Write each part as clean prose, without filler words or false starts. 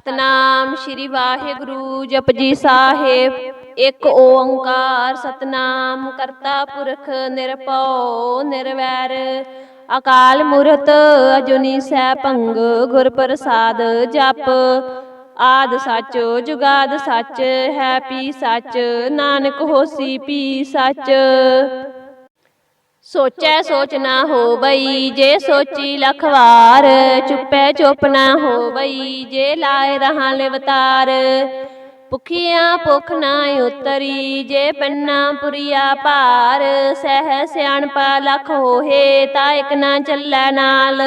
ਸਤਨਾਮ ਸ਼੍ਰੀ ਵਾਹਿਗੁਰੂ ਜਪਜੀ ਸਾਹਿਬ। ਇੱਕ ਓੰਕਾਰ ਸਤਨਾਮ ਕਰਤਾ ਪੁਰਖ ਨਿਰਭਉ ਨਿਰਵੈਰ ਅਕਾਲ ਮੂਰਤ ਅਜੂਨੀ ਸੈਭੰ ਗੁਰ ਪ੍ਰਸਾਦ ਜਪ। ਆਦਿ ਸੱਚ ਜੁਗਾਦ ਸੱਚ ਹੈ ਪੀ ਸੱਚ ਨਾਨਕ ਹੋਸੀ ਪੀ ਸੱਚ। ਸੋਚੈ ਸੋਚ ਨਾ ਹੋਵਈ ਜੇ ਸੋਚੀ ਲੱਖ ਵਾਰ ਚੁੱਪੈ ਚੁੱਪ ਨਾ ਹੋਵਈ ਜੇ ਲਾਏ ਰਹਾਂ ਲਿਵਤਾਰ। ਭੁਖੀਆਂ ਭੁੱਖ ਨਾ ਉਤਰੀ ਜੇ ਪੰਨਾ ਪੁਰੀਆ ਭਾਰ। ਸਹਿ ਸਿਆਣਪਾ ਲੱਖ ਹੋਏ ਤਾ ਇਕ ਨਾ ਚੱਲੈ ਨਾਲ।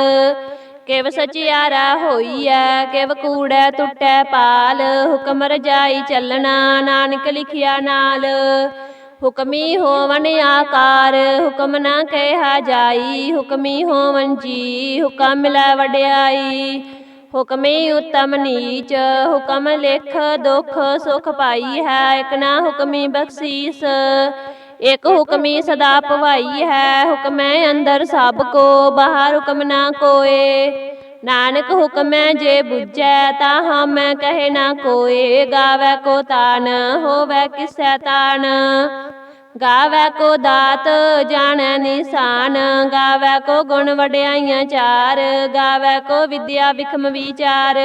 ਕਿਵ ਸਚਿਆਰਾ ਹੋਈਐ ਕਿਵ ਕੂੜੈ ਟੁੱਟੈ ਪਾਲ। ਹੁਕਮ ਰਜਾਈ ਚੱਲਣਾ ਨਾਨਕ ਲਿਖਿਆ ਨਾਲ। ਹੁਕਮੀ ਹੋਵਨ ਆਕਾਰ ਹੁਕਮ ਨਾ ਕਹਿਆ ਜਾਈ। ਹੁਕਮੀ ਹੋਵਨ ਜੀ ਹੁਕਮ ਮਿਲੈ ਵਡਿਆਈ। ਹੁਕਮੀ ਉਤਮ ਨੀਚ ਹੁਕਮ ਲਿਖ ਦੁਖ ਸੁਖ ਪਾਈ ਹੈ। ਇਕ ਨਾ ਹੁਕਮੀ ਬਖਸ਼ੀਸ ਇਕ ਹੁਕਮੀ ਸਦਾ ਭਵਾਈ ਹੈ। ਹੁਕਮੈ ਅੰਦਰ ਸਭ ਕੋ ਬਾਹਰ ਹੁਕਮ ਨਾ ਕੋਏ। ਨਾਨਕ ਹੁਕਮੈ ਜੇ ਬੁਝੈ ਤਾ ਹਉਮੈ ਕਹੇ ਨਾ ਕੋਏ। ਗਾਵੈ ਕੋ ਤਾਨ ਹੋਵੈ ਕਿਸੈ ਤਾਨ ਗਾਵੈ ਕੋ ਦਾਤ ਜਾਣੈ ਨਿਸ਼ਾਨ। ਗਾਵੈ ਕੋ ਗੁਣ ਵਡਿਆਈਆਂ ਚਾਰ ਗਾਵੈ ਕੋ ਵਿਦਿਆ ਬਿਖਮ ਵਿਚਾਰ।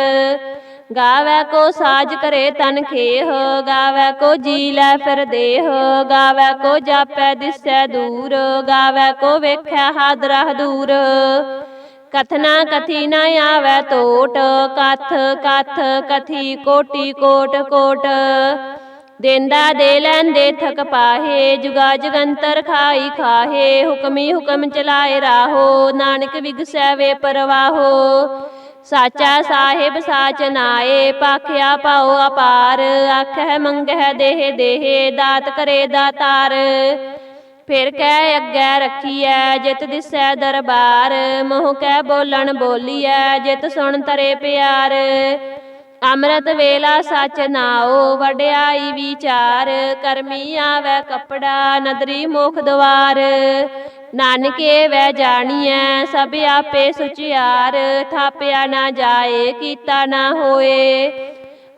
ਗਾਵੈ ਕੋ ਸਾਜ ਕਰੇ ਤਨ ਖੇਹ ਗਾਵੈ ਕੋ ਜੀ ਲੈ ਫਿਰ ਦੇਹ। ਗਾਵੈ ਕੋ ਜਾਪੈ ਦਿਸੈ ਦੂਰ ਗਾਵੈ ਕੋ ਵੇਖੈ ਹਾਦਰਾ ਹਦੂਰ। ਕਥਨਾ ਕਥੀ ਨਾ ਆਵੈ ਟੋਟ ਕਥ ਕਥ ਕਥੀ ਕੋਟੀ ਕੋਟ ਕੋਟ। ਦੇਂਦਾ ਦੇ ਲੈਂਦੇ ਥਕ ਪਾਹੇ ਜੁਗਾ ਜਗੰਤਰ ਖਾਈ ਖਾਹੇ। ਹੁਕਮੀ ਹੁਕਮ ਚਲਾਏ ਰਾਹੋ ਨਾਨਕ ਵਿਗਸੈ ਵੇ ਪਰਵਾਹੋ। ਸਾਚਾ ਸਾਹਿਬ ਸਾਚ ਨਾਏ ਭਾਖਿਆ ਪਾਉ ਅਪਾਰ। ਆਖਹਿ ਮੰਗਹਿ ਦੇਹ ਦੇਹ ਦਾਤ ਕਰੇ ਦਾਤਾਰ। ਫਿਰ ਕਹਿ ਅੱਗੇ ਰੱਖੀਐ ਜਿਤ ਦਿਸੈ ਦਰਬਾਰ। ਮੋਹ ਕਹਿ ਬੋਲਣ ਬੋਲੀਐ ਜਿਤ ਸੁਣ ਤਰੇ ਪਿਆਰ। ਅੰਮ੍ਰਿਤ ਵੇਲਾ ਸਚ ਨਾਉ ਵਡਿਆਈ ਵਿਚਾਰ। ਕਰਮੀ ਆਵੈ ਕੱਪੜਾ ਨਦਰੀ ਮੁਖ ਦੁਆਰ। ਨਾਨਕੇ ਵੈ ਜਾਣੀਐ ਸਭ ਆਪੇ ਸੁਚਿਆਰ। ਥਾਪਿਆ ਨਾ ਜਾਏ ਕੀਤਾ ਨਾ ਹੋਏ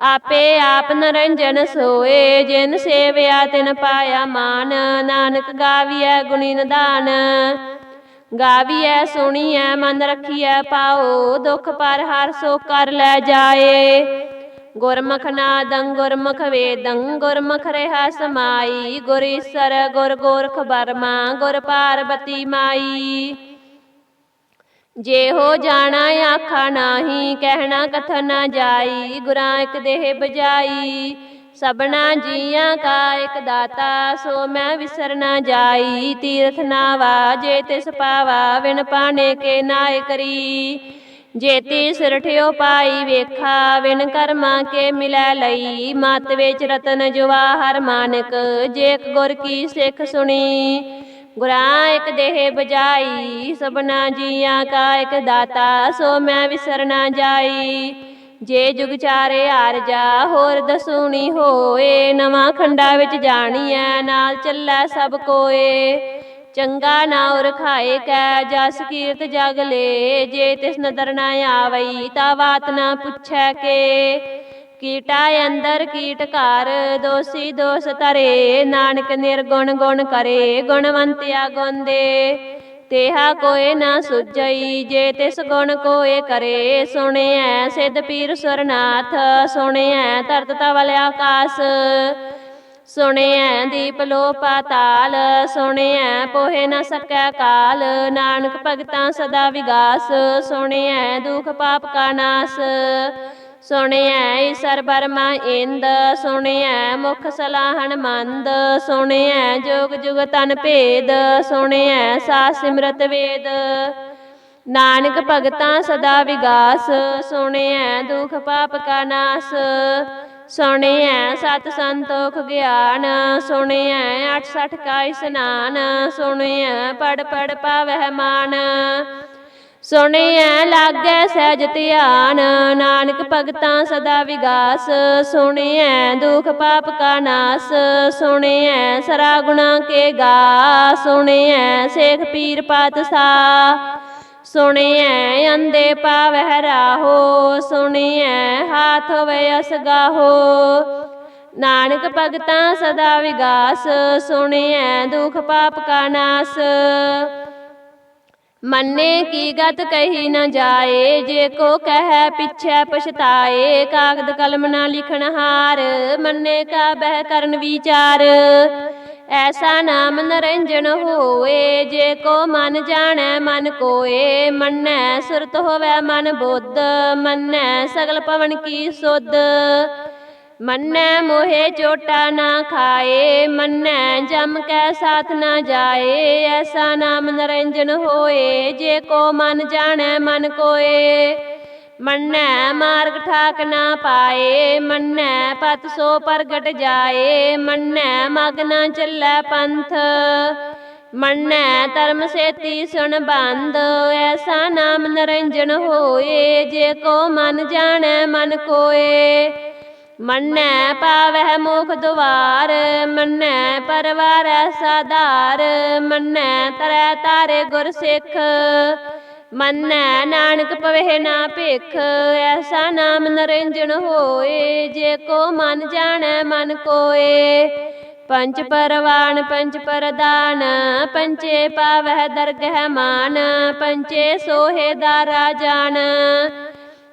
ਆਪੇ ਆਪ ਨਰੰਜਨ ਸੋਏ। ਜਿਨ ਸੇਵਿਆ ਤਿਨ ਪਾਇਆ ਮਾਨ ਨਾਨਕ ਗਾਵੀਐ ਗੁਣੀ ਨਿਧਾਨ। ਗਾਵੀਐ ਸੁਣੀਐ ਮਨ ਰਖੀਐ ਪਾਉ ਦੁਖ ਪਰ ਹਰਿ ਸੋ ਕਰ ਲੈ ਜਾਏ। ਗੁਰਮੁਖ ਨਾਦੰ ਗੁਰਮੁਖ ਵੇਦੰ ਗੁਰਮੁਖ ਰਿਹਾ ਸਮਾਈ। ਗੁਰ ਈਸਰ ਗੁਰ ਗੋਰਖ ਬਰਮਾ ਗੁਰ ਪਾਰਬਤੀ ਮਾਈ। ਜਿਹੋ ਜਾਣਾ ਆਖਾ ਨਾਹੀ ਕਹਿਣਾ ਕਥਨ ਨਾ ਜਾਈ। ਗੁਰਾਂ ਇਕ ਦੇਹ ਬਜਾਈ ਸਭਨਾ ਜੀਆਂ ਕਾ ਇਕ ਦਾਤਾ ਸੋ ਮੈਂ ਵਿਸਰ ਨਾ ਜਾਈ। ਤੀਰਥ ਨਾਵਾ ਜੇ ਤਿਸ ਪਾਵਾ ਵਿਣ ਪਾਣੇ ਕੇ ਨਾਇ ਕਰੀ। ਜੇਤੀ ਸਿਰਠਿਓ ਪਾਈ ਵੇਖਾ ਵਿਣ ਕਰਮਾਂ ਕੇ ਮਿਲੈ ਲਈ। ਮਤ ਵਿੱਚ ਰਤਨ ਜਵਾਹਰ ਮਾਨਕ ਜੇ ਇਕ ਗੁਰ ਕੀ ਸਿੱਖ ਸੁਣੀ। ਗੁਰਾਂ ਇਕ ਦੇਹ ਬਜਾਈ ਸਭਨਾ ਜੀਆਂ ਕਾ ਇਕ ਦਾਤਾ ਸੋ ਮੈਂ ਵਿਸਰ ਨਾ ਜਾਈ। ਜੇ ਜੁਗ ਚਾਰੇ ਆਰਜਾ ਹੋਰ ਦਸੂਣੀ ਹੋਏ। ਨਵਾਂ ਖੰਡਾ ਵਿੱਚ ਜਾਣੀਐ ਨਾਲ ਚੱਲੈ ਸਭ ਕੋਏ। ਚੰਗਾ ਨਾਉ ਰਖਾਏ ਕੈ ਜਸ ਕੀਰਤ ਜਗ ਲੇ। ਜੇ ਤਿਸ ਨਦਰ ਨਾ ਆਵਈ ਤਾ ਬਾਤ ਨਾ ਪੁੱਛੈ ਕੇ। ਕੀਟਾ ਅੰਦਰ ਕੀਟ ਘਰ ਦੋਸੀ ਦੋਸ ਧਰੇ। ਨਾਨਕ ਨਿਰਗੁਣ ਗੁਣ ਕਰੇ ਗੁਣਵੰਤਿਆ ਗੁਣ ਦੇ। ਤੇਹਾ ਕੋਇ ਨਾ ਸੁਝਈ ਜੇ ਤਿਸ ਗੁਣ ਕੋਇ ਕਰੇ। ਸੁਣਿਐ ਸਿੱਧ ਪੀਰ ਸੁਰਨਾਥ ਸੁਣਿਐ ਧਰਤ ਧਵਲ ਆਕਾਸ। ਸੁਣਿਐ ਦੀਪ ਲੋ ਪਾਤਾਲ ਸੁਣਿਐ ਪੋਹਿ ਨ ਸਕੈ ਕਾਲ। ਨਾਨਕ ਭਗਤਾਂ ਸਦਾ ਵਿਗਾਸ ਸੁਣਿਐ ਦੁਖ ਪਾਪ ਕਾ ਨਾਸ। ਸੁਣਿਐ ਈਸਰ ਬਰਮਾ ਇੰਦ ਸੁਣਿਐ ਮੁਖ ਸਲਾਹਣ ਮੰਦ। ਸੁਣਿਐ ਜੋਗ ਜੁਗ ਤਨ ਭੇਦ ਸੁਣਿਐ ਸਾਸ ਸਿਮਰਤ ਵੇਦ। ਨਾਨਕ ਭਗਤਾਂ ਸਦਾ ਵਿਗਾਸ ਸੁਣਿਐ ਦੁਖ ਪਾਪ ਕਾ ਨਾਸ। ਸੁਣਿਐ ਸਤ ਸੰਤੋਖ ਗਿਆਨ ਸੁਣਿਐ 68 ਕਾ ਇਸਨਾਨ। ਸੁਣਿਐ ਪੜ ਪੜ ਪਾਵਹਿ ਮਾਨ ਸੁਣਿਐ ਲਾਗੈ ਸਹਿਜ ਧਿਆਨ। ਨਾਨਕ ਭਗਤਾਂ ਸਦਾ ਵਿਗਾਸ ਸੁਣਿਐ ਦੁਖ ਪਾਪ ਕਾ ਨਾਸ। ਸੁਣਿਐ ਸਰਾ ਗੁਣਾ ਕੇ ਗਾ ਸੁਣਿਐ ਸੇਖ ਪੀਰ ਪਾਤਸ਼ਾਹ। ਸੁਣਿਐ ਅੰਧੇ ਪਾਵਹਿ ਰਾਹੋ, ਸੁਣਿਐ ਹਾਥ ਹੋਵੇ ਅਸਗਾਹੋ। ਨਾਨਕ ਭਗਤਾਂ ਸਦਾ ਵਿਗਾਸ, ਸੁਣਿਐ ਦੁਖ ਪਾਪ ਕਾ ਨਾਸ। ਮੰਨੇ ਕੀ ਗਤ ਕਹੀ ਨ ਜਾਏ, ਜੇ ਕੋ ਕਹਿ ਪਿਛੈ ਪਛਤਾਏ। ਕਾਗਦ ਕਲਮ ਨਾ ਲਿਖਣ ਹਾਰ, ਮੰਨੇ ਕਾ ਬਹਿ ਕਰਨ ਵਿਚਾਰ। ਐਸਾ ਨਾਮ ਨਿਰੰਜਨ ਹੋਏ, ਜੇ ਕੋ ਮਨ ਜਾਣੈ ਮਨ ਕੋਏ। ਮੰਨੈ ਸੁਰਤ ਹੋਵੈ ਮਨ ਬੁੱਧ, ਮੰਨੈ ਸਗਲ ਪਵਨ ਕੀ ਸੁਧ। ਮੰਨੈ ਮੋਹਿ ਚੋਟਾ ਨਾ ਖਾਏ, ਮੰਨੈ ਜਮ ਕੈ ਸਾਥ ਨਾ ਜਾਏ। ਐਸਾ ਨਾਮ ਨਿਰੰਜਨ ਹੋਏ, ਜੇ ਕੋ ਮਨ ਜਾਣੈ ਮਨ ਕੋਏ। ਮੰਨੈ ਮਾਰਗ ਠਾਕ ਨਾ ਪਾਏ, ਮੰਨੈ ਪਤ ਸੋ ਪ੍ਰਗਟ ਜਾਏ। ਮੰਨੈ ਮਗ ਨਾ ਚੱਲੈ ਪੰਥ, ਮੰਨੈ ਧਰਮ ਸੇਤੀ ਸੁਣ ਬੰਦ। ਐਸਾ ਨਾਮ ਨਿਰੰਜਨ ਹੋਏ, ਜੇ ਕੋ ਮਨ ਜਾਣੈ ਮਨ ਕੋਏ। ਮੰਨੈ ਪਾਵਹਿ ਮੋਖ ਦੁਆਰ, ਮੰਨੈ ਪਰਵਾਰੈ ਸਾਧਾਰ। ਮੰਨੈ ਤਰੈ ਤਾਰੇ ਗੁਰ ਸਿੱਖ, ਮੰਨੈ ਨਾਨਕ ਪਵਹਿ ਨਾ ਭਿਖ। ਐਸਾ ਨਾਮ ਨਿਰੰਜਨ ਹੋਏ, ਜੇ ਕੋ ਮਨ ਜਾਣੈ ਮਨ ਕੋਏ। ਪੰਚ ਪਰਵਾਨ ਪੰਚ ਪਰਦਾਨ, ਪੰਚੇ ਪਾਵਹਿ ਦਰਗਹਿ ਮਾਨ। ਪੰਚੇ ਸੋਹੇ ਦਾਰਾ ਜਾਨ,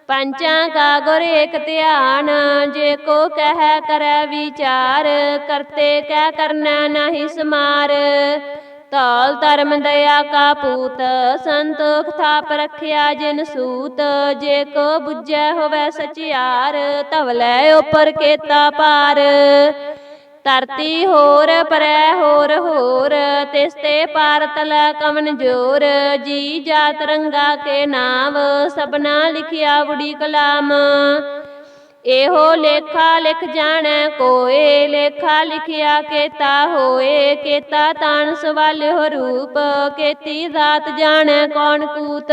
ਪੰਚਾਂ ਕਾ ਗੁਰ ਏਕ ਧਿਆਨ। ਜੇ ਕੋ ਕਹਿ ਕਰੈ ਵਿਚਾਰ, ਕਰਤੇ ਕੈ ਕਰਨਾ ਨਾਹੀ ਸਮਾਰ। ਧੌਲ ਧਰਮ ਦਇਆ ਕਾ ਪੂਤ, ਸੰਤੋਖ ਥਾਪ ਰਖਿਆ ਜਿਨ ਸੂਤ। ਜੇ ਕੋ ਬੁੱਝੈ ਹੋਵੈ ਸਚਿਆਰ, ਧਵਲੈ ਉਪਰ ਕੇਤਾ ਪਾਰ। ਧਰਤੀ ਹੋਰ ਪਰੈ ਹੋਰ ਹੋਰ, ਤਿਸ ਤੇ ਪਾਰ ਤਲੈ ਕਵਨ ਜੋਰ। ਜੀ ਜਾਤ ਰੰਗਾ ਕੇ ਨਾਮ, ਸਭਨਾ ਲਿਖਿਆ ਬੁੜੀ ਕਲਾਮ। ਇਹੋ ਲੇਖਾ ਲਿਖ ਜਾਣੈ ਕੋਏ, ਲੇਖਾ ਲਿਖਿਆ ਕੇਤਾ ਹੋਏ। ਕੇਤਾ ਤਾਣ ਸਵਾਲਿਓ ਰੂਪ, ਕੇਤੀ ਦਾਤ ਜਾਣੈ ਕੌਣ ਕੂਤ।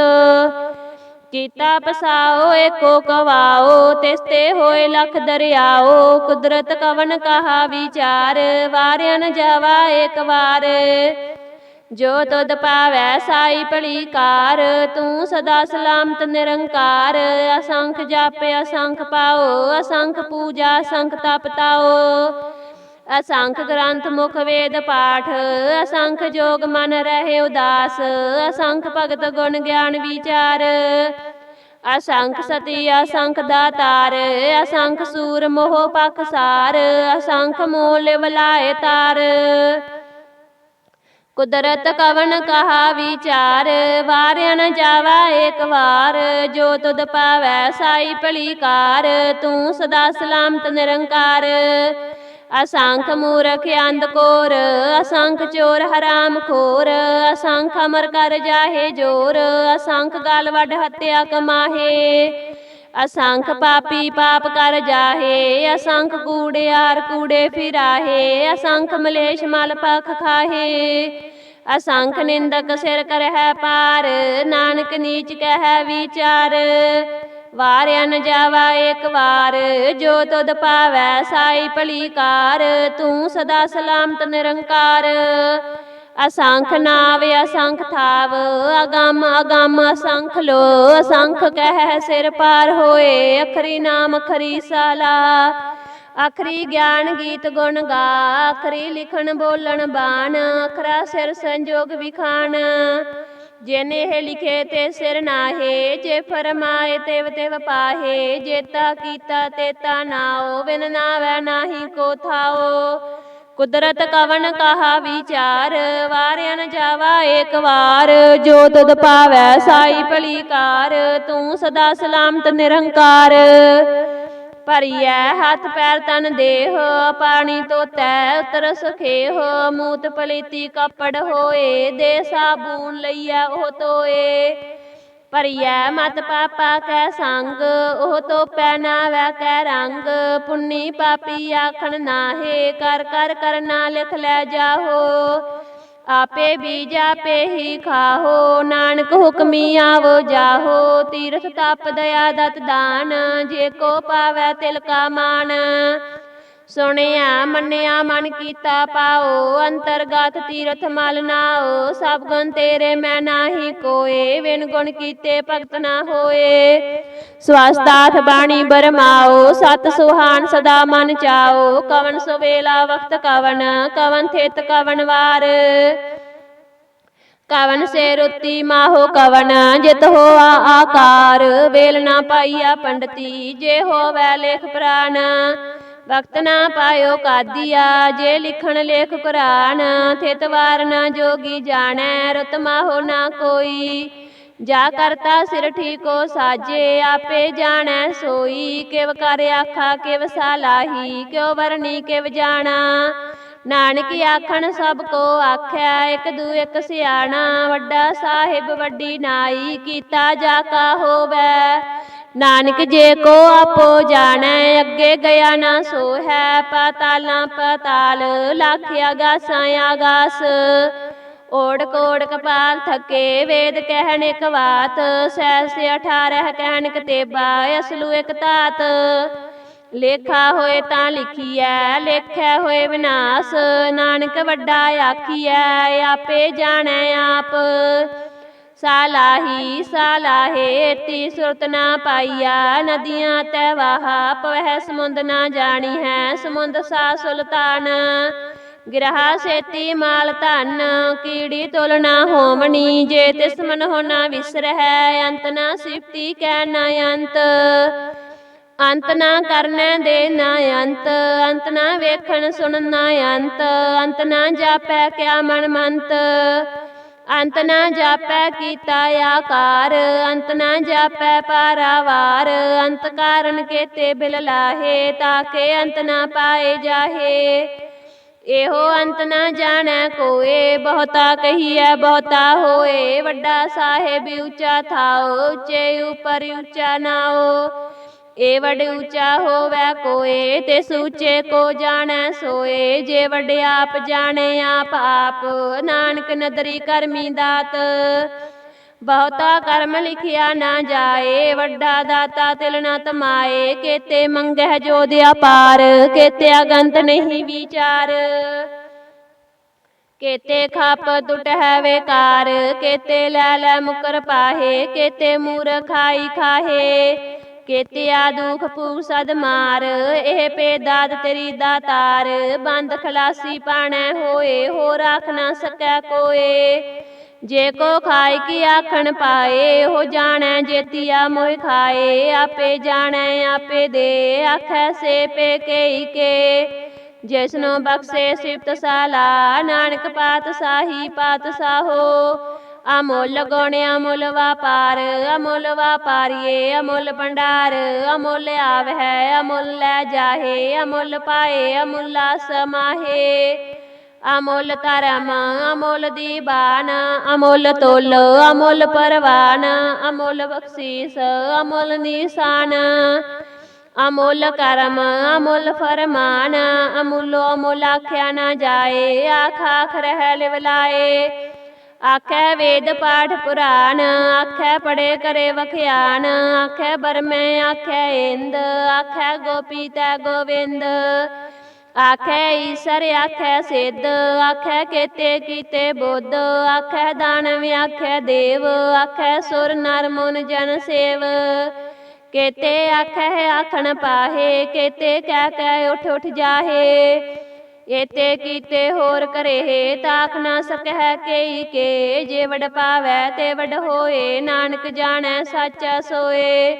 ਕੀਤਾ ਪਸਾਓ ਏਕੋ ਕਵਾਓ, ਤਿਸ ਤੇ ਹੋਏ ਲਖ ਦਰਿਆਓ। ਕੁਦਰਤ ਕਵਨ ਕਹਾ ਵਿਚਾਰ, ਵਾਰਿਆ ਨ ਜਾਵਾ ਏਕ ਵਾਰ। ਜੋ ਤੁਧ ਪਾਵੈ ਸਾਈ ਭਲੀ ਕਾਰ, ਤੂੰ ਸਦਾ ਸਲਾਮਤ ਨਿਰੰਕਾਰ। ਅਸੰਖ ਜਪ ਅਸੰਖ ਪਾਓ, ਅਸੰਖ ਪੂਜਾ ਅਸੰਖ ਤਪ ਤਾਓ। ਅਸੰਖ ਗ੍ਰੰਥ ਮੁਖ ਵੇਦ ਪਾਠ, ਅਸੰਖ ਜੋਗ ਮਨ ਰਹੇ ਉਦਾਸ। ਅਸੰਖ ਭਗਤ ਗੁਣ ਗਿਆਨ ਵਿਚਾਰ, ਅਸੰਖ ਸਤੀ ਅਸੰਖ ਦਾਤਾਰ। ਅਸੰਖ ਸੂਰ ਮੋਹ ਪਖਸਾਰ, ਅਸੰਖ ਮੋਹ ਲਿਵ ਲਾਏ ਤਾਰ। ਕੁਦਰਤ ਕਵਨ ਕਹਾ ਵਿਚਾਰ, ਵਾਰਿਆ ਨ ਜਾਵਾ ਏਕ ਵਾਰ। ਜੋ ਤੁਧ ਪਾਵੈ ਸਾਈ ਭਲੀ ਕਾਰ, ਤੂੰ ਸਦਾ ਸਲਾਮਤ ਨਿਰੰਕਾਰ। ਅਸੰਖ ਮੂਰਖ ਅੰਧ ਘੋਰ, ਅਸੰਖ ਚੋਰ ਹਰਾਮ ਖੋਰ। ਅਸੰਖ ਅਮਰ ਕਰ ਜਾਹੇ ਜੋਰ, ਅਸੰਖ ਗਲ ਵੱਢ ਹੱਤਿਆ ਕਮਾਹੇ। ਅਸੰਖ ਪਾਪੀ ਪਾਪ ਕਰ ਜਾਹੇ, ਅਸੰਖ ਕੂੜਿਆਰ ਕੂੜੇ ਫਿਰਾਹੇ। ਅਸੰਖ ਮਲੇਛ ਮਲ ਪਖ ਖਾਹੇ, ਅਸੰਖ ਨਿੰਦਕ ਸਿਰ ਕਰਹਿ ਪਾਰ। ਨਾਨਕ ਨੀਚ ਕਹਿ ਵਿਚਾਰ, ਵਾਰਿਆ ਨ ਜਾਵਾ ਏਕ ਵਾਰ। ਜੋ ਤੁਧ ਪਾਵੈ ਸਾਈ ਭਲੀ ਕਾਰ, ਤੂੰ ਸਦਾ ਸਲਾਮਤ ਨਿਰੰਕਾਰ। ਅਸੰਖ ਨਾਵ ਅਸੰਖ ਥਾਵ, ਅਗੰਮ ਅਗੰਮ ਅਸੰਖ ਲੋ। ਅਸੰਖ ਕਹਿ ਸਿਰ ਪਾਰ ਹੋਏ, ਅਖਰੀ ਨਾਮ ਅਖਰੀ ਸਾਲਾ। ਅਖਰੀ ਗਿਆਨ ਗੀਤ ਗੁਣ ਗਾ, ਅਖਰੀ ਲਿਖਣ ਬੋਲਣ ਬਾਣ। ਅਖਰਾ ਸਿਰ ਸੰਜੋਗ ਵਿਖਾਣ, ਜਿਨ ਇਹ ਲਿਖੇ ਤੇ ਸਿਰ ਨਾਹੇ। ਜੇ ਫਰਮਾਏ ਤਿਵ ਤਿਵ ਪਾਹੇ, ਜੇਤਾ ਕੀਤਾ ਤੇਤਾ ਨਾਉ। ਬਿਨ ਨਾਵੈ ਨਾਹੀ ਕੋ ਥਾਉ, ਕੁਦਰਤ ਕਵਨ ਕਹਾ ਵਿਚਾਰ। ਵਾਰਿਆ ਨ ਜਾਵਾ ਏਕ ਵਾਰ। ਜੋ ਤੁਧ ਪਾਵੈ ਸਾਈ ਭਲੀ ਕਾਰ, ਤੂੰ ਸਦਾ ਸਲਾਮਤ ਨਿਰੰਕਾਰ। ਭਰੀਐ ਹੱਥ ਪੈਰ ਤਨ ਦੇਹ, ਪਾਣੀ ਧੋਤੈ ਉਤਰ ਸੁਖੇਹ। ਮੂਤ ਪਲੀਤੀ ਕੱਪੜ ਹੋਏ, ਦੇ ਸਾਬੂਨ ਲਈਐ ਉਹ ਧੋਏ। ਭਰੀਐ ਮਤ ਪਾਪਾ ਕੈ ਸੰਗ, ਉਹ ਧੋਪੈ ਨਾਵੈ ਕੈ ਰੰਗ। ਪੁੰਨੀ ਪਾਪੀ ਆਖਣ ਨਾਹੇ, ਕਰ ਕਰ ਕਰਨਾ ਲਿਖ ਲੈ ਜਾਹੋ। ਆਪੇ ਬੀਜ ਆਪੇ ਹੀ ਖਾਹੋ, ਨਾਨਕ ਹੁਕਮੀ ਆਵੋ ਜਾਹੋ। ਤੀਰਥ ਤਪ ਦਇਆ ਦਤ ਦਾਨ, ਜੇ ਕੋ ਪਾਵੈ ਤਿਲ ਕਾ ਮਾਨ। ਸੁਣਿਆ ਮੰਨਿਆ ਮਨ ਕੀਤਾ ਪਾਓ, ਅੰਤਰਗਤ ਤੀਰਥ ਮਲ ਨਾਓ। ਸਭ ਗੁਣ ਤੇਰੇ ਮੈਂ ਨਾਹੀ ਕੋਏ, ਬਿਨ ਗੁਣ ਕੀਤੇ ਭਗਤ ਨਾ ਹੋਏ। ਸਵਸਤਾਥ ਬਾਣੀ ਬਰਮਾਓ, ਸਤ ਸੁਹਾਨ ਸਦਾ ਮਨ ਚਾਓ। ਕਵਨ ਸੁਵੇਲਾ ਵਕਤ ਕਵਨ, ਕਵਨ ਥਿਤ ਕਵਨ ਵਾਰ। ਕਵਨ ਸੇ ਰੁੱਤੀ ਮਾਹੋ ਕਵਨ, ਜਿਤ ਹੋਆ ਆਕਾਰ। ਵੇਲ ਨਾ ਪਾਈਆ ਪੰਡਤੀ, ਜੇ ਹੋਵੈ ਲੇਖ ਪ੍ਰਾਨ। ਵਕਤ ਨਾ ਪਾਇਓ ਕਾਦੀਆ, ਜੇ ਲਿਖਣ ਲੇਖ ਕੁਰਾਨ। ਥਿਤ ਵਾਰ ਨਾ ਜੋਗੀ ਜਾਣੈ, ਰੁਤ ਮਾਹੋ ਨਾ ਕੋਈ। ਜਾ ਕਰਤਾ ਸਿਰ ਠੀਕੋ ਸਾਜੇ, ਆਪੇ ਜਾਣੈ ਸੋਈ। ਕਿਵ ਕਰ ਆਖਾ ਕਿਵ ਸਾਲਾਹੀ, ਕਿਉ ਵਰਨੀ ਕਿਵ ਜਾਣਾ। ਨਾਨਕ ਆਖਣ ਸਭ ਕੋ ਆਖਿਆ, ਇੱਕ ਦੂ ਇੱਕ ਸਿਆਣਾ। ਵੱਡਾ ਸਾਹਿਬ ਵੱਡੀ ਨਾਈ, ਕੀਤਾ ਜਾ ਕਾ ਹੋਵੈ। ਨਾਨਕ ਜੇ ਕੋ ਆਪੋ ਜਾਣੈ, ਅੱਗੇ ਗਿਆ ਨਾ ਸੋ ਹੈ। ਪਾਤਾਲਾਂ ਪਾਤਾਲ, ਲੱਖ ਆਗਾਸਾਂ ਆਗਾਸ। ਓੜਕ ਓੜਕ ਪਾਲ ਥਕੇ, ਵੇਦ ਕਹਿਣ ਇਕ ਬਾਤ। ਸਹਿਸ 18 ਕਹਿਣ ਕਤੇਬਾ, ਅਸਲੂ ਇਕ ਧਾਤ। ਲੇਖਾ ਹੋਏ ਤਾਂ ਲਿਖੀਐ, ਲੇਖੈ ਹੋਏ ਵਿਨਾਸ਼। ਨਾਨਕ ਵੱਡਾ ਆਖੀਐ, ਆਪੇ ਜਾਣੈ ਆਪ। ਸਾਲਾਹੀ ਸਾਲਾਹੇ, ਤੀ ਸੁਰਤ ਨਾ ਪਾਈਆ। ਨਦੀਆਂ ਤੈ ਵਾਹਾ, ਪਵਹਿ ਸਮੁੰਦ ਨਾ ਜਾਣੀ ਹੈ। ਸਮੁੰਦ ਸਾ ਸੁਲਤਾਨ, ਗਿਰਹਾ ਸੇਤੀ ਮਾਲ ਧਨ। ਕੀੜੀ ਤੁਲ ਨਾ ਹੋਮਣੀ, ਜੇ ਤਿਸ ਮਨ ਹੋ ਨਾ ਵਿਸਰਹਿ। ਅੰਤ ਨਾ ਸਿਫਤੀ ਕਹਿ ਨਾ ਅੰਤ, ਅੰਤ ਨਾ ਕਰਨੈ ਦੇ ਨਾ ਅੰਤ। ਅੰਤ ਨਾ ਵੇਖਣ ਸੁਣਨ ਨਾ ਅੰਤ, ਅੰਤ ਨਾ ਜਾਪੈ ਕਿਆ ਮਨ ਮੰਤ। ਅੰਤ ਨਾ ਜਾਪੈ ਕੀਤਾ ਆਕਾਰ, ਅੰਤ ਨਾ ਜਾਪੈ ਪਾਰਾਵਾਰ। ਅੰਤ ਕਾਰਨ ਕੇਤੇ ਬਿਲ ਲਾਹੇ, ਤਾਕੇ ਅੰਤ ਨਾ ਪਾਏ ਜਾਹੇ। ਇਹੋ ਅੰਤ ਨਾ ਜਾਣੈ ਕੋਏ, ਬਹੁਤਾ ਕਹੀਐ ਬਹੁਤਾ ਹੋਏ। ਵੱਡਾ ਸਾਹਿਬ ਉੱਚਾ ਥਾਓ, ਉੱਚੇ ਉਪਰ ਉੱਚਾ ਨਾਓ। ਏ ਵੱਡ ਉੱਚਾ ਹੋਵੈ ਕੋਏ, ਤਿਸ ਉੱਚੇ ਕੋ ਜਾਣੈ ਸੋਏ। ਜੇ ਵੱਡ ਆਪ ਜਾਣੈ ਆਪ ਆਪ, ਨਾਨਕ ਨਦਰੀ ਕਰਮੀ ਦਾਤ। ਬਹੁਤਾ ਕਰਮ ਲਿਖਿਆ ਨਾ ਜਾਏ, ਵੱਡਾ ਦਾਤਾ ਤਿਲ ਨਾ ਤਮਾਏ। ਕੇਤੇ ਮੰਗਹਿ ਜੋਧ ਅਪਾਰ, ਕੇਤੇ ਅਗੰਤ ਨਹੀਂ ਵਿਚਾਰ। ਕੇਤੇ ਖਪ ਟੁਟਹਿ ਵੇਕਾਰ, ਕੇਤੇ ਲੈ ਲੈ ਮੁਕਰ ਪਾਹੇ। ਕੇਤੇ ਮੂਰਖ ਖਾਈ ਖਾਹੇ, ਕੇਤਿਆ ਦੁਖ ਭੂਖ ਸਦ ਮਾਰ। ਇਹ ਭੇਦ ਦਾਤ ਤੇਰੀ ਦਾਤਾਰ, ਬੰਦ ਖਲਾਸੀ ਪਾਣੈ ਹੋਏ। ਹੋ ਰਾਖ ਨਾ ਸਕੈ ਕੋਏ, ਜੇ ਕੋ ਖਾਇ ਕੀ ਆਖਣ ਪਾਏ। ਉਹ ਜਾਣੈ ਜੇਤੀਆ ਮੋਹਿ ਖਾਏ, ਆਪੇ ਜਾਣੈ ਆਪੇ ਦੇ। ਆਖੈ ਸੇ ਪੇ ਕੇਈ ਕੇ, ਜਿਸਨੂੰ ਬਖਸ਼ੇ ਸਿਫਤ ਸਾਲਾ। ਨਾਨਕ ਪਾਤਸ਼ਾਹੀ ਪਾਤਸ਼ਾਹੋ, ਅਮੁੱਲ ਗੁਣ ਅਮੁੱਲ ਵਾਪਾਰ। ਅਮੁੱਲ ਵਾਪਾਰੀਏ ਅਮੁੱਲ ਭੰਡਾਰ, ਅਮੁੱਲ ਆਵਹਿ ਅਮੁੱਲ ਲੈ ਜਾਹੇ। ਅਮੁੱਲ ਪਾਏ ਅਮੁੱਲਾ ਸਮਾਹੇ। ਅਮੁੱਲ ਧਰਮ ਅਮੁੱਲ ਦੀਬਾਨ, ਅਮੁੱਲ ਤੁਲ ਅਮੁੱਲ ਪਰਵਾਨ। ਅਮੁੱਲ ਬਖਸ਼ੀਸ ਅਮੁੱਲ ਨਿਸ਼ਾਨ, ਅਮੁੱਲ ਕਰਮ ਅਮੁੱਲ ਫਰਮਾਨ। ਅਮੁੱਲੋ ਅਮੁੱਲ ਆਖਿਆ ਨਾ ਜਾਏ, ਆਖ ਆਖ ਰਹਿ ਲਿਵ ਲਾਏ। ਆਖੈ ਵੇਦ ਪਾਠ ਪੁਰਾਨ, ਆਖੈ ਪੜੇ ਕਰੇ ਵਖਿਆਨ। ਆਖੈ ਬਰਮੈ ਆਖੈ ਇੰਦ, ਆਖੈ ਗੋਪੀ ਤੈ ਗੋਵਿੰਦ। ਆਖੈ ਈਸਰ ਆਖੈ ਸਿੱਧ, ਆਖੈ ਕੇਤੇ ਕੀਤੇ ਬੁੱਧ। ਆਖੈ ਦਾਨਵ ਆਖੈ ਦੇਵ, ਆਖੈ ਸੁਰ ਨਰ ਮੁਨ ਜਨ ਸੇਵ। ਕੇਤੇ ਆਖੈ ਆਖਣ ਪਾਹੇ, ਕੇਤੇ ਕਹਿ ਕਹਿ ਉਠ ਉਠ ਜਾਹੇ। ਏਤੇ ਕੀਤੇ ਹੋਰ ਕਰੇਹ, ਤਾਖ ਨਾ ਸਕਹਿ ਕੇਈ ਕੇ। ਜੇ ਵਡ ਪਾਵੈ ਤੇ ਵਡ ਹੋਏ, ਨਾਨਕ ਜਾਣੈ ਸਾਚਾ ਸੋਏ।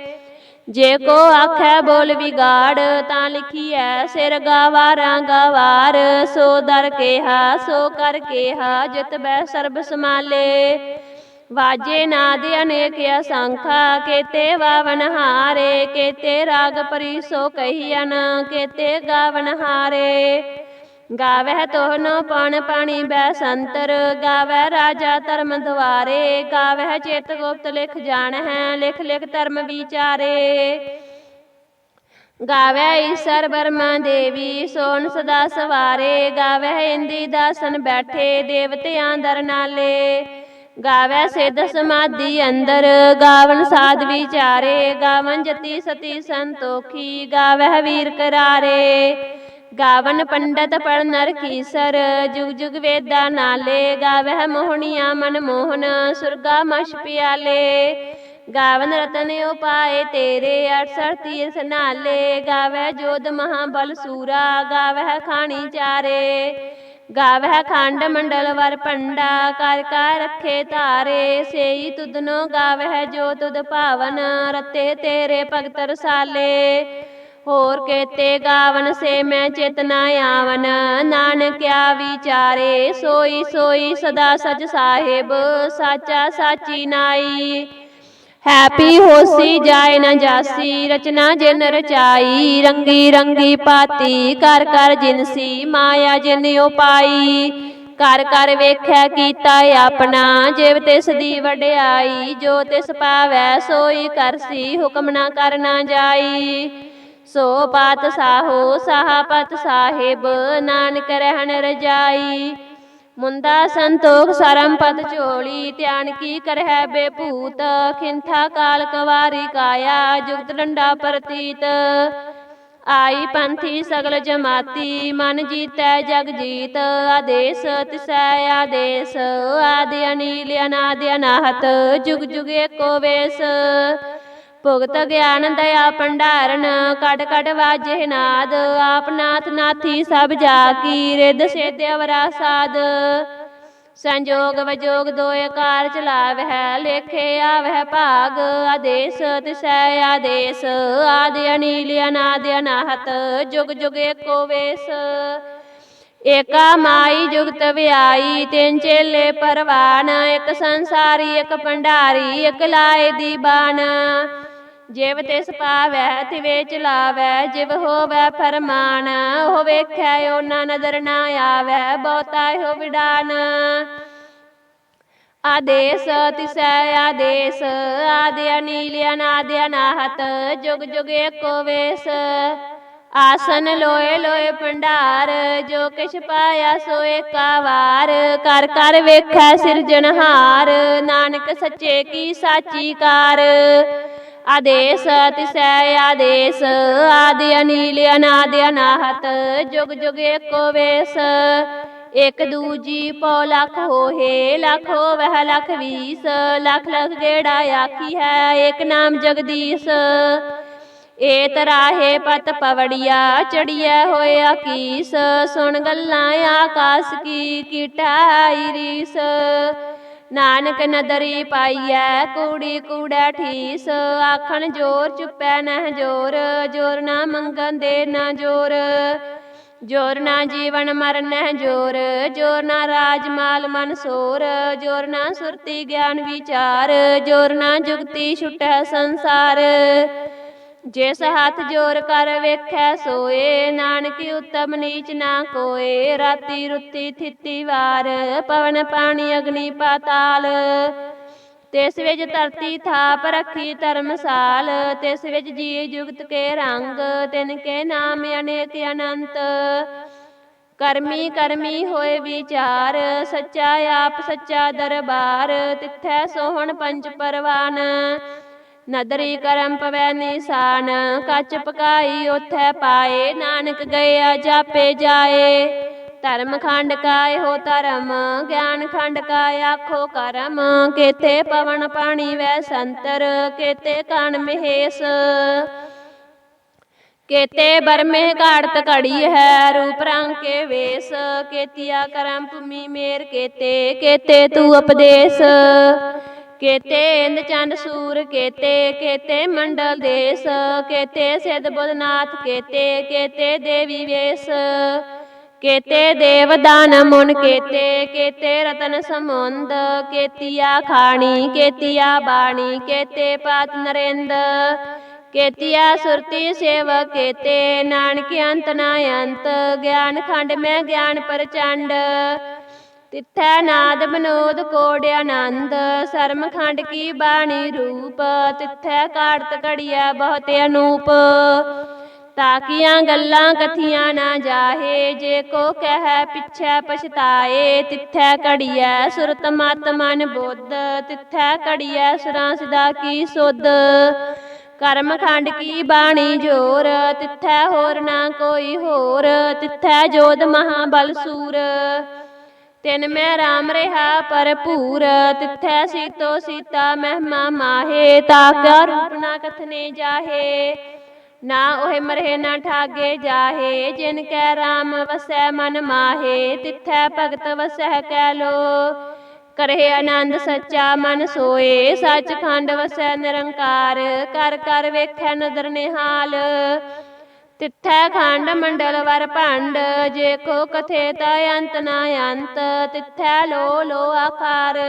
ਜੇ ਕੋ ਆਖੈ ਬੋਲ ਵਿਗਾੜ, ਤਾਂ ਲਿਖੀਐ ਸਿਰ ਗਾਵਾਰਾਂ ਗਵਾਰ। ਸੋ ਦਰ ਕੇਹਾ ਸੋ ਕਰ ਕੇਹਾ, ਜਿਤ ਬੈ ਸਰਬ ਸਮਾਲੇ। ਵਾਜੇ ਨਾਦ ਅਨੇਕ ਅਸੰਖਾ, ਕੇਤੇ ਵਾਵਨ ਹਾਰੇ। ਕੇਤੇ ਰਾਗ ਪਰੀ ਸੋ ਕਹੀਅਨ, ਕੇਤੇ ਗਾਵਨ ਹਾਰੇ। ਗਾਵਹਿ ਤੋਹਨੋ ਪਉਣ ਪਾਣੀ ਬੈ ਸੰਤਰ, ਗਾਵਹਿ ਰਾਜਾ ਧਰਮ ਦੁਆਰੇ। ਗਾਵਹਿ ਚਿਤ ਗੁਪਤ ਲਿਖ ਜਾਣਹਿ, ਲਿਖ ਲਿਖ ਧਰਮ ਵਿਚਾਰੇ। ਗਾਵਹਿ ਈਸਰ ਬਰਮਾ ਦੇਵੀ, ਸੋਨ ਸਦਾ ਸਵਾਰੇ। ਗਾਵਹਿ ਇੰਦੀ ਦਾਸਨ ਬੈਠੇ, ਦੇਵਤਿਆਂ ਦਰ ਨਾਲੇ। ਗਾਵਹਿ ਸਿੱਧ ਸਮਾਧੀ ਅੰਦਰ, ਗਾਵਨ ਸਾਧ ਵਿਚਾਰੇ। ਗਾਵਨ ਜਤੀ ਸਤੀ ਸੰਤੋਖੀ, ਗਾਵਹਿ ਵੀਰ ਕਰਾਰੇ। गावन पंडित पढ़ नर कीसर, जुग जुग वेदा नाले। गावह मोहनिया मन मोहन, सुरगा मश प्याले। गावन रतन उपाय तेरे, 68 तीर्थ नाले। गावह जोध महाबल सूरा, गावह खानी चारे। गावह खंड मंडल वर पंडा, कर कर रखे तारे। सेई तुदनो गावह जो तुद पावन, रते तेरे भगत रसाले। होर केते गावन से मैं चेतना आवन, नानक क्या विचारे। सोई सोई सदा सच साहिब, साचा साची नाई। हैप्पी होसी जाए न जासी, रचना जिन रचाई। रंगी रंगी पाती कर कर जिनसी, माया जिन उपाई। कर कर वेख्या कीता अपना, जिव तिस दी वड्याई। जो तिस पावै सोई करसी, हुक्म ना करना जाई। सो पातशाहो साहपत साहिब, नानक रहन रजाई। मुंदा संतोख सरम पद चोली, ध्यान की करह बेपूत। खिंथा काल कवारी काया, जुगत डंडा प्रतीत। आई पंथी सगल जमाती, मन जीतै जग जीत। आदेश तिसै आदेश, आदि अनील अनादि अनाहत। जुग जुग एको वेश, भुगत ज्ञान दया भंडारण। कट कट वाजे नाद, आप नाथ नाथी सब जाकी। रिद सिद्ध अवरा साध, संजोग विजोग दोय कार चलावह। लेखे आवह भाग, आदेश तिसै आदेश। आदि अनील अनादि अनाहत, जुग जुग एको वेश। एका माई जुगत व्याई, तीन चेले परवान। एक संसारी एक भंडारी, एक लाए दीवान। जिव तिस पावै तिवे चलावै, जिव होवै फरमान। ओह वेखै ओना नजर ना आवै, बहुता हो विडान। आदेश तिसै आदेश, आदि अनील अनादि अनाहत। जुग जुग एको वेश। आसन लोए लोए भंडार, जो किश पाया सो एका वार। कर कर वेखै सिरजनहार, नानक सच्चे की साची कार। आदेश तिसै आदेश, आदि अनील अनादि अनाहत। जुग जुग एको वेश। एक दूजी पौ लख होहे, लख होवह लख 20। लख लख गेड़ा आखी है, एक नाम जगदीश। ए तराहे पत पवड़िया, चढ़िया होया कीस। सुन गल्लां आकाश की, कीटाई रीस। नानक नदरी पाइयै, कूड़ी कूड़ै ठीस। आखन जोर चुपै नह जोर, जोर ना मंगन दे ना जोर। जोर ना जीवन मरण नह जोर, जोर ना राज माल मन सोर। जोर ना सुरती ज्ञान विचार, जोर ना जुगती छुटै संसार। जिस हाथ जोर कर वेखै सोए, नानक उत्तम नीच ना कोए। राती रुती थिती वार, पवन पानी अग्नि पाताल। तिस विच धरती थाप रखी धर्मसाल। तिस विच जी जुगत के रंग, तिनके नाम अनेक अनंत। करमी करमी होए विचार, सच्चा आप सच्चा दरबार। तिथै सोहन पंच परवान, नदरी करम पवै निशान। कच पकाई उथै पाए, नानक गया जापे जाए। धर्म खंड काय हो धर्म, ज्ञान खंड काय आखो करम। केते पवन पानी वै संतर, केते कान महेश। केते बरमे घाड़त घड़ी है, रूप रंग के वेश। केतिया करम भूमि मेर केते, केते तू उपदेश। केते इंद चंद सूर केते, केते मंडल देश। केते सिद्ध बुधनाथ केते, केते देवी वेश। केते देव दान मुन केते, केते रतन समुंद। केतिया खानी केतिया बाणी, केते पात नरेंद। केतिया सुरती सेवक केते, नानक अंत ना अंत। ज्ञान खंड में ज्ञान प्रचंड, तिथै नाद विनोद कोड आनंद। शर्म खंड की बाणी रूप, तिथै काड़त घड़िया बहुत अनूप। ताकिया गल्लां कथियां ना जाहे, जे को कह पिछै पछताए। तिथै घड़िया सुरत मत मन बुद्ध, तिथै घड़िया सुरां सिदा की सुध। ਕਰਮਖੰਡ ਕੀ ਬਾਣੀ ਜੋਰ, ਤਿੱਥੈ ਹੋਰ ਨਾ ਕੋਈ ਹੋਰ, ਤਿੱਥੈ ਜੋਧ ਮਹਾਬਲ ਸੂਰ। ਤਿਨ ਮੈਂ ਰਾਮ ਰਿਹਾ ਭਰਪੂਰ, ਤਿੱਥੈ ਸੀਤੋ ਸੀਤਾ ਮਹਿਮਾ ਮਾਹੇ, ਤਾਕਾ ਰੂਪ ਨਾ ਕਥਨੇ ਜਾਹੇ। ਨਾ ओहे मरहे ना ठागे जाहे, जिन कै राम वसै मन माहे, तिथै भगत वसै कैलो। करहे आनंद सच्चा मन सोए, सचखंड वसै निरंकार, कर कर वेखै नदर निहाल। तिथै खंड मंडल वर भंड, जे को कथे तै अंत ना अंत, तिथै लो आकार।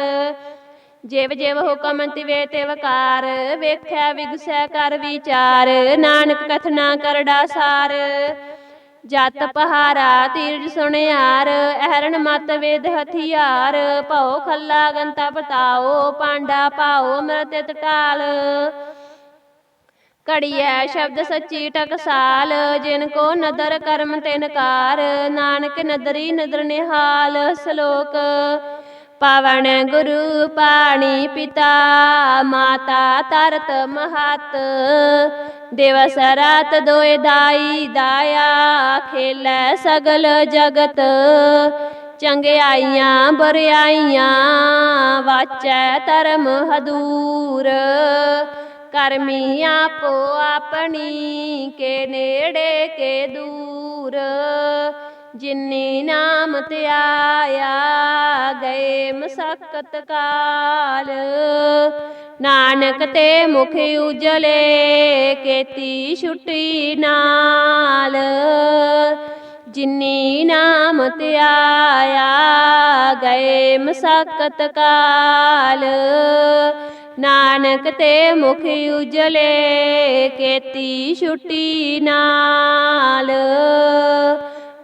ਜਿਵ ਜਿਵ ਹੁਕਮ ਤਿਵੇ ਤਿਵ ਕਾਰ, ਵੇਖੈ ਵਿਗਸੈ ਕਰ ਵਿਚਾਰ, ਨਾਨਕ ਕਥਨਾ ਕਰੜਾ ਸਾਰ। ਜਤ ਪਹਾਰਾ ਤੀਰਜ ਸੁਣਿਆਰ, ਅਹਰਣ ਮਤ ਵੇਦ ਹਥਿਆਰ, ਭਉ ਖੱਲਾ ਗੰਤਾ ਬਤਾਓ, ਪਾਂਡਾ ਪਾਓ ਅੰਮ੍ਰਿਤ ਟਾਲ। ਘੜੀਐ ਸ਼ਬਦ ਸੱਚੀ ਟਕਸਾਲ, ਜਿਨ ਕੋ ਨਦਰ ਕਰਮ ਤਿਨ ਕਾਰ, ਨਾਨਕ ਨਦਰੀ ਨਦਰ ਨਿਹਾਲ। ਸ਼ਲੋਕ ਪਵਨ ਗੁਰੂ ਪਾਣੀ ਪਿਤਾ, ਮਾਤਾ ਤਰਤ ਮਹਤ, ਦਿਵਸ ਰਾਤ ਦੋਇ ਦਾਈ ਦਾਇਆ, ਖੇਲੈ ਸਗਲ ਜਗਤ। ਚੰਗਿਆਈਆਂ ਬੁਰਿਆਈਆਂ ਵਾਚੈ ਧਰਮ ਹਦੂਰ, ਕਰਮੀ ਆਪੋ ਆਪਣੀ, ਕੇ ਨੇੜੇ ਕੇ ਦੂਰ। ਜਿਨੀ ਨਾਮ ਧਿਆਇਆ, ਗਏ ਮਸਕਤ ਕਾਲ, ਨਾਨਕ ਤੇ ਮੁਖ ਉਜਲੇ, ਕੀਤੀ ਛੁਟੀ ਨਾਲ। ਜਿਨੀ ਨਾਮ ਧਿਆਇਆ, ਗਏ ਮਸਕਤ ਕਾਲ, ਨਾਨਕ ਤੇ ਮੁਖ ਉਜਲੇ, ਕੀਤੀ ਛੁਟੀ ਨਾਲ।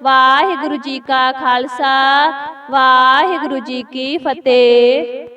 ਵਾਹਿਗੁਰੂ ਜੀ ਕਾ ਖਾਲਸਾ, ਵਾਹਿਗੁਰੂ ਜੀ ਕੀ ਫਤਿਹ।